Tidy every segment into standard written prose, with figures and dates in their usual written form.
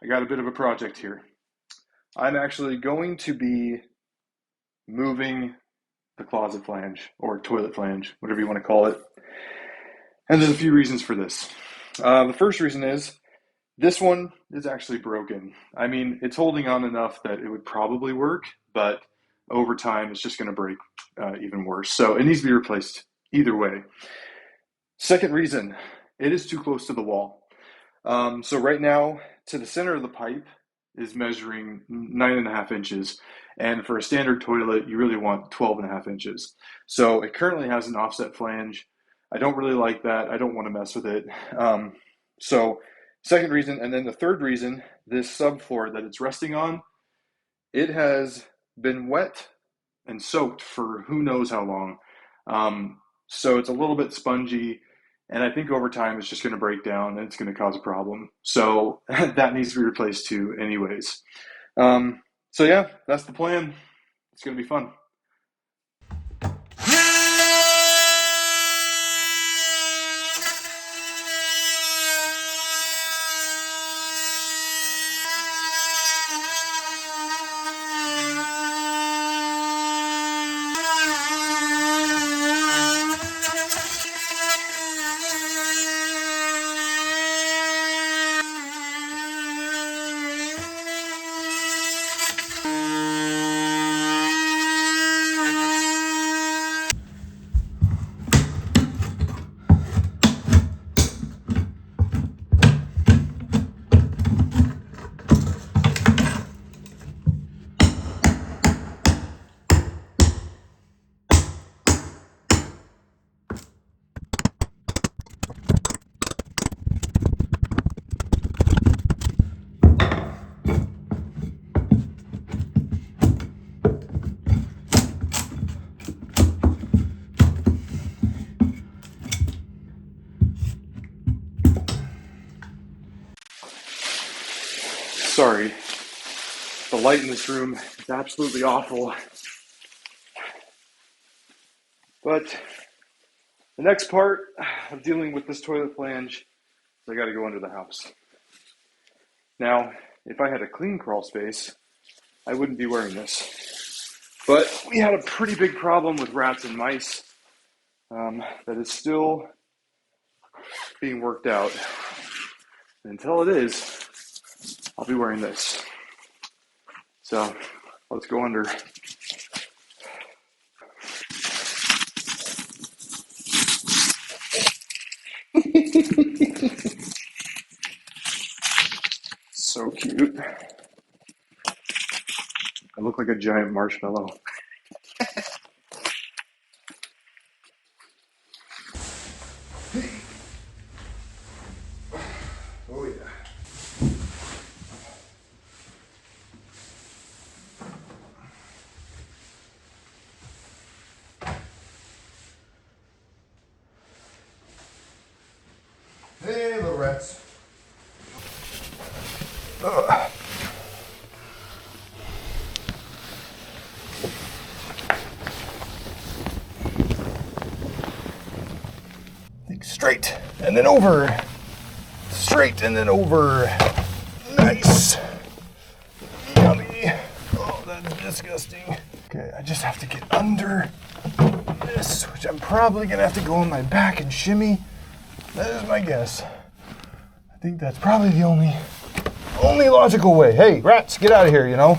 got a bit of a project here. I'm actually going to be moving the closet flange or toilet flange, whatever you want to call it. And there's a few reasons for this. The first reason is this one is actually broken. I mean, it's holding on enough that it would probably work, but over time it's just going to break even worse. So it needs to be replaced either way. Second reason, it is too close to the wall. So right now, to the center of the pipe is measuring 9.5 inches. And for a standard toilet, you really want 12.5 inches. So it currently has an offset flange. I don't really like that. I don't want to mess with it. So second reason, and then the third reason, this subfloor that it's resting on, it has been wet and soaked for who knows how long. So it's a little bit spongy, and I think over time it's just going to break down and it's going to cause a problem. So that needs to be replaced too anyways. So yeah, that's the plan. It's going to be fun. Sorry, the light in this room is absolutely awful. But the next part of dealing with this toilet flange is I got to go under the house. Now, if I had a clean crawl space, I wouldn't be wearing this. But we had a pretty big problem with rats and mice that is still being worked out. Until it is, I'll be wearing this. So let's go under. So cute. I look like a giant marshmallow. Oh yeah. Hey, little rats. Think straight and then over. Straight and then over. Nice. Yummy. Oh, that's disgusting. Okay, I just have to get under this, which I'm probably gonna have to go on my back and shimmy. That is my guess. I think that's probably the only logical way. Hey, rats, get out of here, you know?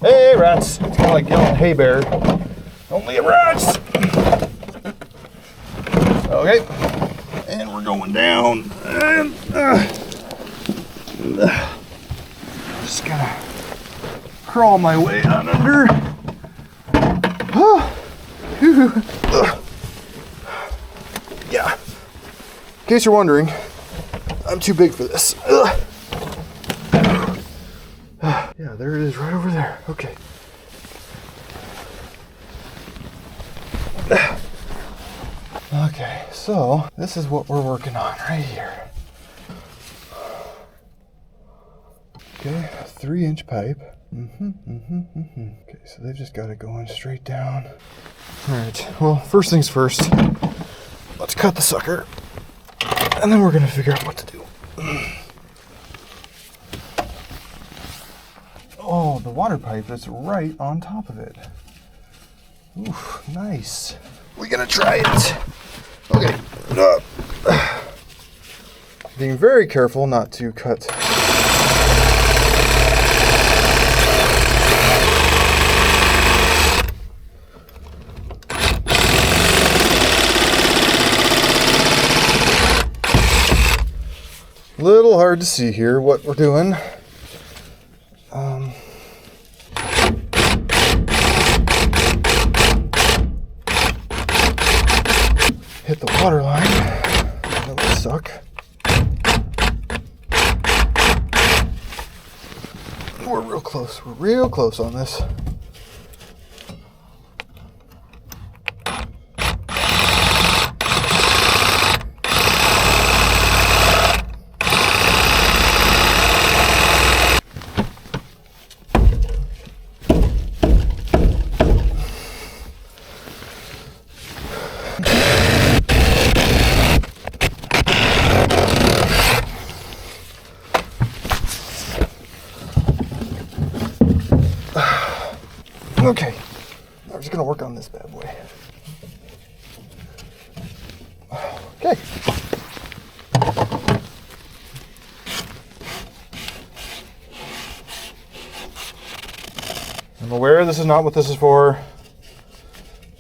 Hey, rats. It's kind of like yelling, hey, bear. Don't leave rats. Okay. And we're going down. And, just gonna crawl my way on under. Yeah. In case you're wondering, I'm too big for this. Yeah, there it is right over there. Okay. Okay, so this is what we're working on right here. Okay, 3-inch pipe. Okay, so they've just got it going straight down. All right, well, first things first, let's cut the sucker, and then we're gonna figure out what to do. the water pipe that's right on top of it. Ooh, nice. We're gonna try it. Okay. Being very careful not to cut. Little hard to see here what we're doing. Hit the water line. That would suck. We're real close. We're real close on this. Okay, we're just gonna work on this bad boy. Okay. I'm aware this is not what this is for,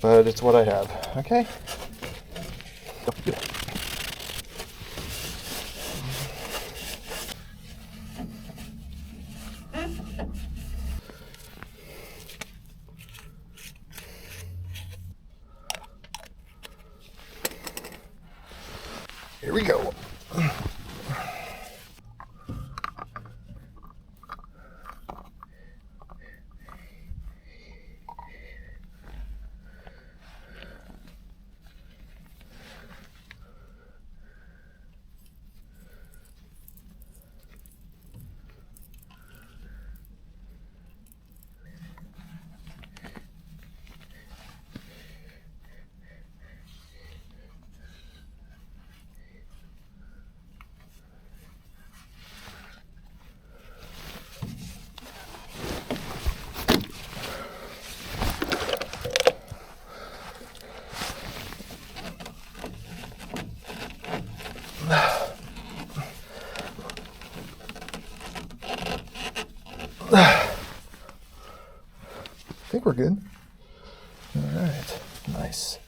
but it's what I have. Okay. Here we go. I think we're good. All right, nice.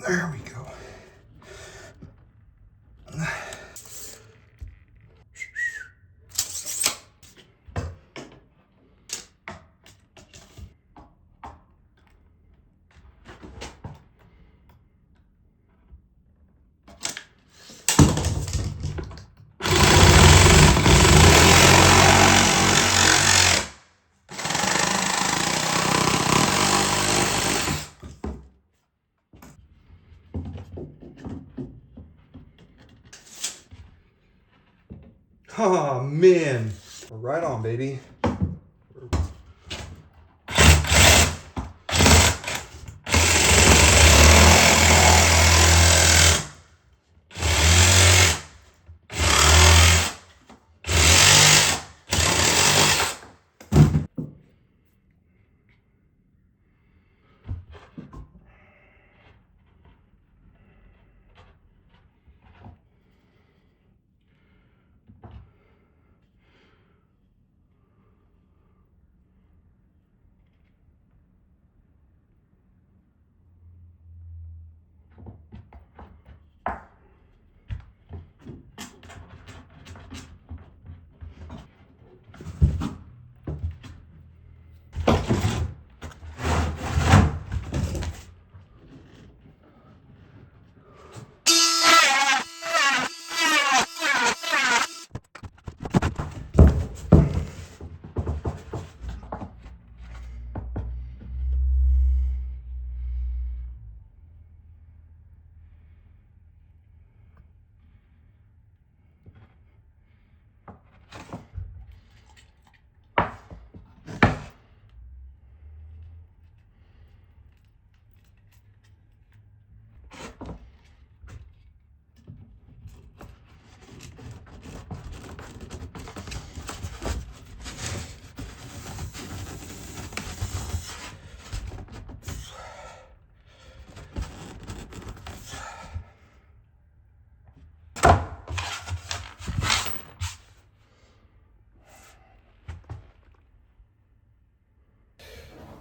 There we go. Oh man, Right on, baby.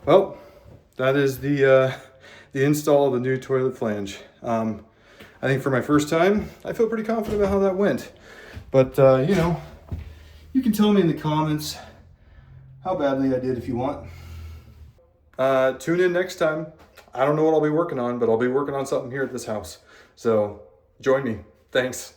Well, that is the install of the new toilet flange. I think for my first time, I feel pretty confident about how that went. But, you know, you can tell me in the comments how badly I did if you want. Tune in next time. I don't know what I'll be working on, but I'll be working on something here at this house. So join me. Thanks.